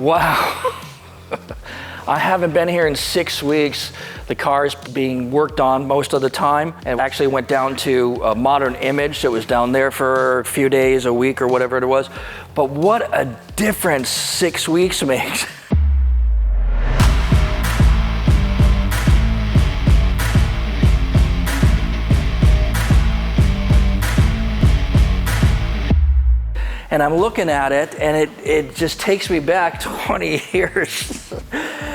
Wow. I haven't been here in 6 weeks. The car is being worked on most of the time, and actually went down to a Modern Image. It was down there for a few days, a week, or whatever it was. But what a difference 6 weeks makes. And I'm looking at it, and it just takes me back 20 years.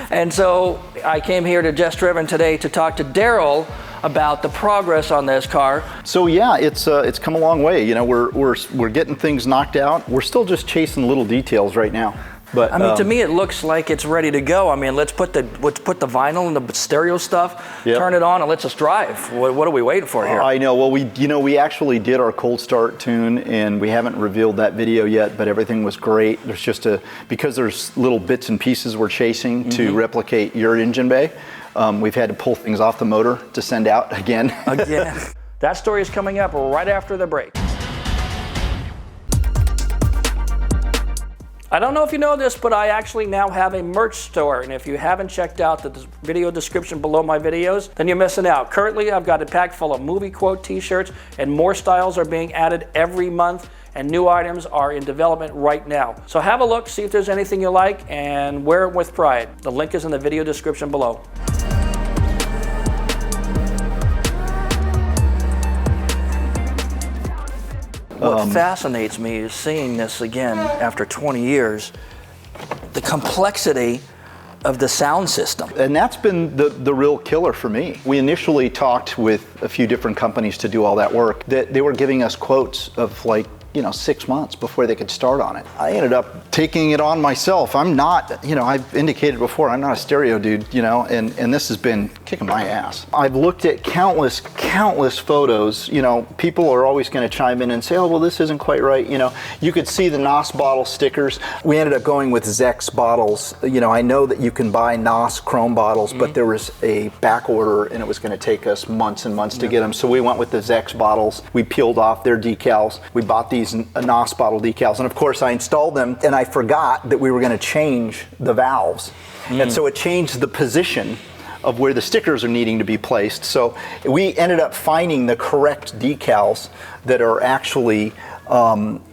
And so I came here to Just Driven today to talk to Daryl about the progress on this car. So yeah, it's come a long way. You know, we're getting things knocked out. We're still just chasing little details right now. But I mean, to me, it looks like it's ready to go. I mean, let's put the vinyl and the stereo stuff, turn it on, and let's just drive. What are we waiting for here? I know. Well, we actually did our cold start tune, and we haven't revealed that video yet, but everything was great. There's just because there's little bits and pieces we're chasing to replicate your engine bay. We've had to pull things off the motor to send out again. Again. That story is coming up right after the break. I don't know if you know this, but I actually now have a merch store, and if you haven't checked out the video description below my videos, then you're missing out. Currently, I've got a pack full of movie quote t-shirts, and more styles are being added every month, and new items are in development right now. So have a look, see if there's anything you like, and wear it with pride. The link is in the video description below. What fascinates me is seeing this again after 20 years, the complexity of the sound system. And that's been the real killer for me. We initially talked with a few different companies to do all that work. They were giving us quotes of like, 6 months before they could start on it. I ended up taking it on myself. I'm not, I've indicated before, I'm not a stereo dude, and this has been kicking my ass. I've looked at countless photos. People are always going to chime in and say, oh, well, this isn't quite right. You could see the NOS bottle stickers. We ended up going with Zex bottles. I know that you can buy NOS chrome bottles, but there was a back order, and it was going to take us months and months to get them. So we went with the Zex bottles. We peeled off their decals. We bought these NOS bottle decals, and of course I installed them, and I forgot that we were going to change the valves, and so it changed the position of where the stickers are needing to be placed. So we ended up finding the correct decals that are actually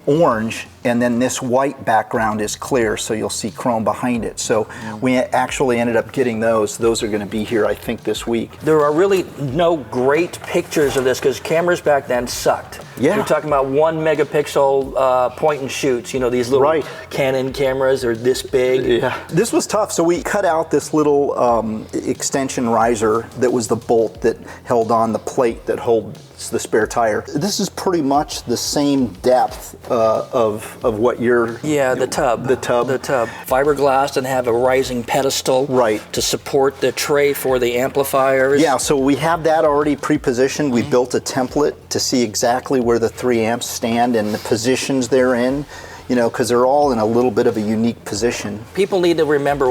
orange, and then this white background is clear, so you'll see chrome behind it. So we actually ended up getting those. Those are going to be here, I think, this week. There are really no great pictures of this because cameras back then sucked. Yeah. You're talking about 1 megapixel point and shoots. These little Canon cameras are this big. Yeah. This was tough. So we cut out this little extension riser that was the bolt that held on the plate that holds the spare tire. This is pretty much the same depth of what you're... Yeah, the tub. The tub. Fiberglass and have a rising pedestal to support the tray for the amplifiers. Yeah, so we have that already pre-positioned. We built a template to see exactly where the 3 amps stand and the positions they're in, because they're all in a little bit of a unique position. People need to remember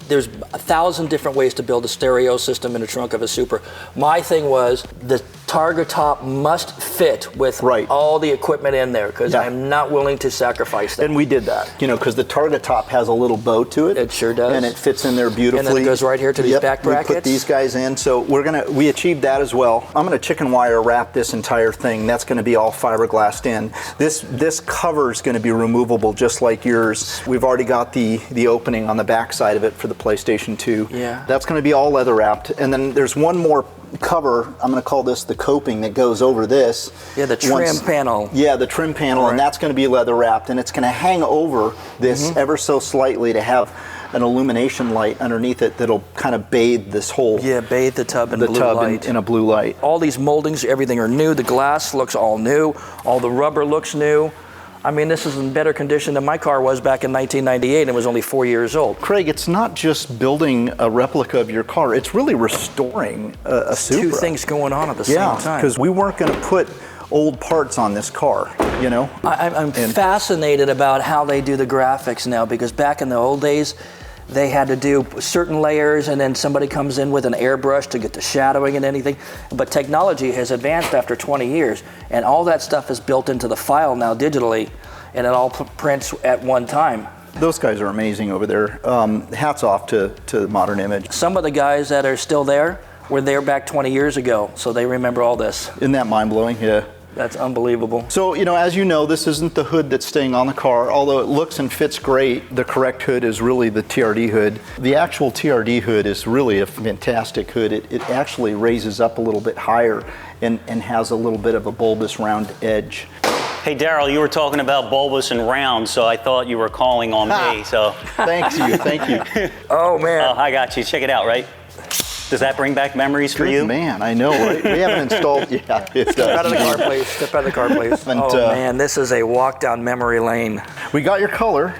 there's 1,000 different ways to build a stereo system in the trunk of a Supra. My thing was the Targa top must fit with all the equipment in there because I'm not willing to sacrifice that. And we did that, because the Targa top has a little bow to it. It sure does. And it fits in there beautifully. And then it goes right here to these back brackets. We put these guys in, so we achieved that as well. I'm gonna chicken wire wrap this entire thing. That's gonna be all fiberglassed in. This cover is gonna be removable just like yours. We've already got the opening on the back side of it for the PlayStation 2. Yeah. That's gonna be all leather wrapped. And then there's one more cover, I'm going to call this the coping, that goes over this. Yeah, the trim panel. Yeah, the trim panel, and that's going to be leather wrapped, and it's going to hang over this ever so slightly to have an illumination light underneath it that'll kind of bathe this whole... Yeah, bathe the tub in blue light. In a blue light. All these moldings, everything are new. The glass looks all new. All the rubber looks new. I mean, this is in better condition than my car was back in 1998 and it was only 4 years old. Craig, it's not just building a replica of your car, it's really restoring a Supra. Two things going on at the same time. Yeah, because we weren't going to put old parts on this car, I'm fascinated about how they do the graphics now, because back in the old days, they had to do certain layers and then somebody comes in with an airbrush to get the shadowing and anything. But technology has advanced after 20 years and all that stuff is built into the file now digitally, and it all prints at one time. Those guys are amazing over there. Hats off to Modern Image. Some of the guys that are still there were there back 20 years ago, so they remember all this. Isn't that mind-blowing? Yeah. That's unbelievable. So, as you know, this isn't the hood that's staying on the car. Although it looks and fits great, the correct hood is really the TRD hood. The actual TRD hood is really a fantastic hood. It actually raises up a little bit higher and has a little bit of a bulbous round edge. Hey, Daryl, you were talking about bulbous and round, so I thought you were calling on me. So Thanks you, thank you. Oh, man. I got you. Check it out, right? Does that bring back memories for you? Man, I know, right? We haven't installed, yeah, it Step out does. of the car, please. Step out of the car, please. And, oh, man, this is a walk down memory lane. We got your color.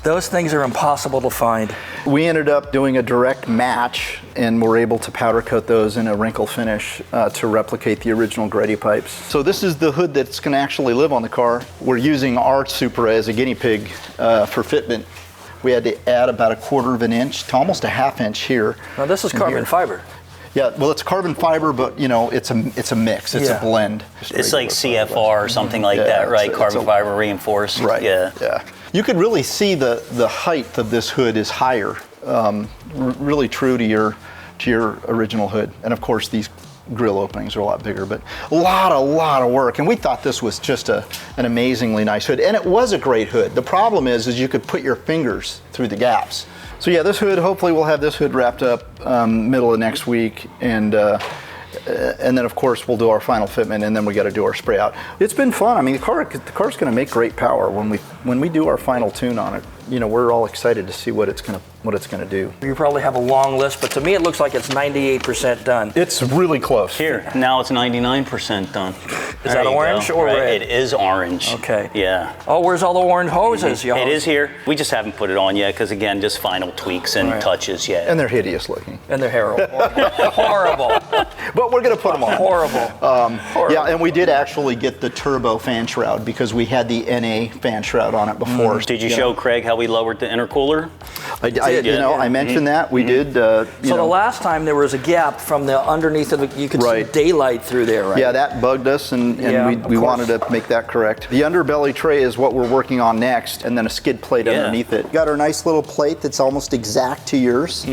Those things are impossible to find. We ended up doing a direct match, and we're able to powder coat those in a wrinkle finish to replicate the original Grady pipes. So this is the hood that's going to actually live on the car. We're using our Supra as a guinea pig for fitment. We had to add about 1/4 of an inch to almost a 1/2 inch here. Now, this is and carbon here. fiber. Yeah, well, it's carbon fiber, but it's a mix. It's Yeah. a blend. It's like CFR or something like that, right? Carbon fiber reinforced. Right. Yeah. Yeah. You could really see the height of this hood is higher, really true to your original hood. And of course, these grill openings are a lot bigger, but a lot of work. And we thought this was just an amazingly nice hood, and it was a great hood. The problem is you could put your fingers through the gaps. So yeah, this hood, hopefully we'll have this hood wrapped up middle of next week, and then of course we'll do our final fitment, and then we got to do our spray out. It's been fun. I mean, the car's going to make great power when we do our final tune on it. We're all excited to see what it's going to do. You probably have a long list, but to me it looks like it's 98% done. It's really close. Here, now it's 99% done. Is that orange or red? It is orange. Okay. Yeah. Oh, where's all the orange hoses, y'all? It is here. We just haven't put it on yet because, again, just final tweaks and touches yet. And they're hideous looking. And they're horrible. But we're going to put them on. Horrible. Horrible. Yeah, and we did actually get the turbo fan shroud because we had the NA fan shroud on it before. Did you show Craig how we lowered the intercooler? I mentioned that. We did. So the last time there was a gap from the underneath of it, you could see daylight through there, right? Yeah, that bugged us, and we wanted to make that correct. The underbelly tray is what we're working on next, and then a skid plate underneath it. Got our nice little plate that's almost exact to yours.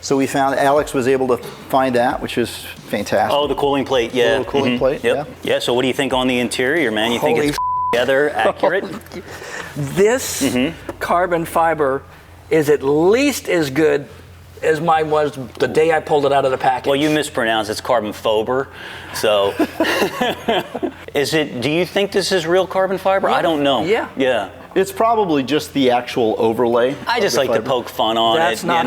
So we found Alex was able to find that, which is fantastic. Oh, the cooling plate, yeah. The little cooling plate, Yep. Yeah, so what do you think on the interior, man? You think it's together, accurate? This carbon fiber is at least as good as mine was the day I pulled it out of the package. Well, you mispronounced. It's carbon fiber. So, do you think this is real carbon fiber? I don't know. Yeah. Yeah. It's probably just the actual overlay. I just like to poke fun on That's it. not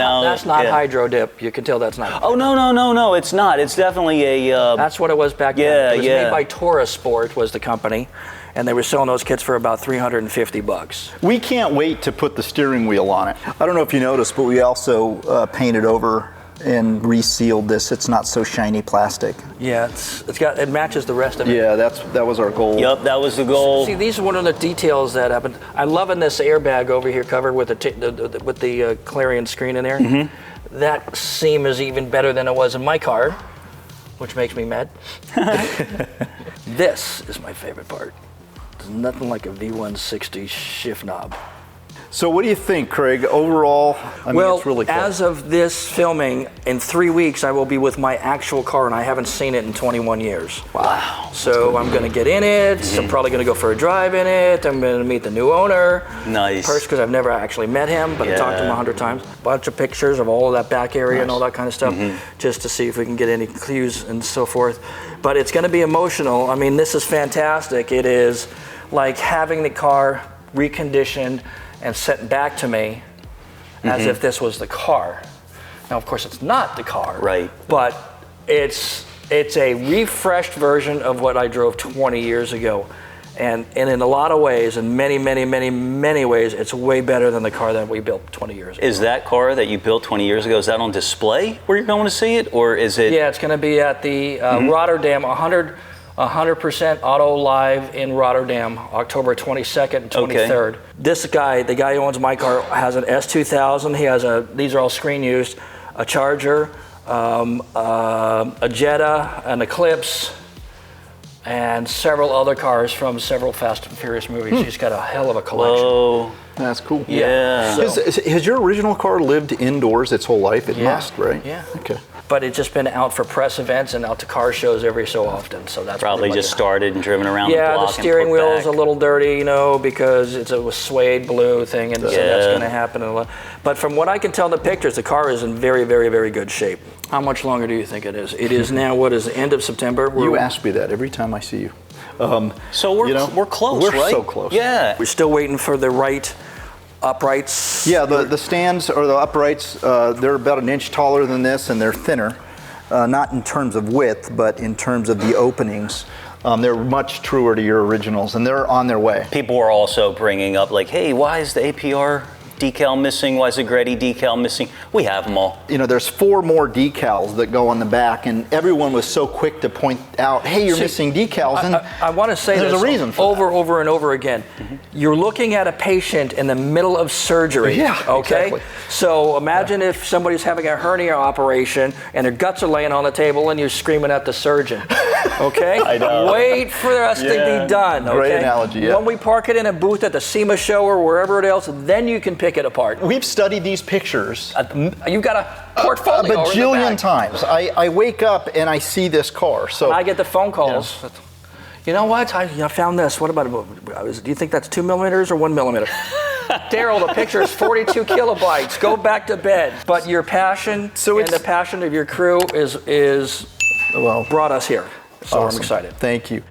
hydro dip. You can tell that's not. Oh, no, it's not. It's definitely a... That's what it was back then. It was made by Taurus Sport was the company, and they were selling those kits for about $350. We can't wait to put the steering wheel on it. I don't know if you noticed, but we also painted over and resealed this. It's not so shiny plastic. Yeah, it matches the rest of it. Yeah, that was our goal. Yep, that was the goal. See, these are one of the details that happened. I'm loving this airbag over here covered with the Clarion screen in there. That seam is even better than it was in my car, which makes me mad. This is my favorite part. There's nothing like a V160 shift knob. So what do you think, Craig? Overall, I mean, it's really cool. As of this filming, in 3 weeks, I will be with my actual car, and I haven't seen it in 21 years. Wow. So I'm going to get in it. I'm probably going to go for a drive in it. I'm going to meet the new owner. Nice. First, because I've never actually met him, but I talked to him 100 times. Bunch of pictures of all of that back area and all that kind of stuff, just to see if we can get any clues and so forth. But it's going to be emotional. I mean, this is fantastic. It is like having the car reconditioned and sent back to me as if this was the car. Now, of course, it's not the car. Right. But it's a refreshed version of what I drove 20 years ago. And in a lot of ways, in many, many, many, many ways, it's way better than the car that we built 20 years ago. Is that car that you built 20 years ago, is that on display where you're going to see it? Or is it? Yeah, it's going to be at the Rotterdam 100% Auto Live in Rotterdam, October 22nd and 23rd. Okay. This guy, the guy who owns my car, has an S2000. He has these are all screen used, a Charger, a Jetta, an Eclipse, and several other cars from several Fast and Furious movies. She's got a hell of a collection. Whoa. That's cool. Yeah. Has your original car lived indoors its whole life? It must, right? Yeah. Okay. But it's just been out for press events and out to car shows every so often. So that's Probably just started and driven around the Yeah, block the steering and put wheel's back. a little dirty, you know, because it's a suede blue thing, and so that's going to happen. But from what I can tell in the pictures, the car is in very, very, very good shape. How much longer do you think it is? It is now, what is the end of September? You ask me that every time I see you. So we're close, we're right? so close. Yeah. We're still waiting for the right uprights. Yeah, the stands or the uprights, they're about an inch taller than this, and they're thinner. Not in terms of width, but in terms of the openings. They're much truer to your originals, and they're on their way. People were also bringing up like, hey, why is the APR decal missing? Why is the Greddy decal missing? We have them all. You know, there's 4 more decals that go on the back, and everyone was so quick to point out, hey, you're missing decals. And I want to say there's this a reason for over and over again. You're looking at a patient in the middle of surgery. Yeah, okay? exactly. So imagine if somebody's having a hernia operation and their guts are laying on the table and you're screaming at the surgeon. Okay? I know. Wait for us to be done. Okay? Great analogy, yeah. When we park it in a booth at the SEMA show or wherever else, then you can pick it apart. We've studied these pictures You've got a portfolio a over the bajillion back. times. I wake up and I see this car. So I get the phone calls. You know what? I found this. What about it? Do you think that's 2 millimeters or 1 millimeter? Daryl, the picture is 42 kilobytes. Go back to bed. But your passion and the passion of your crew is well, brought us here. So awesome. I'm excited. Thank you.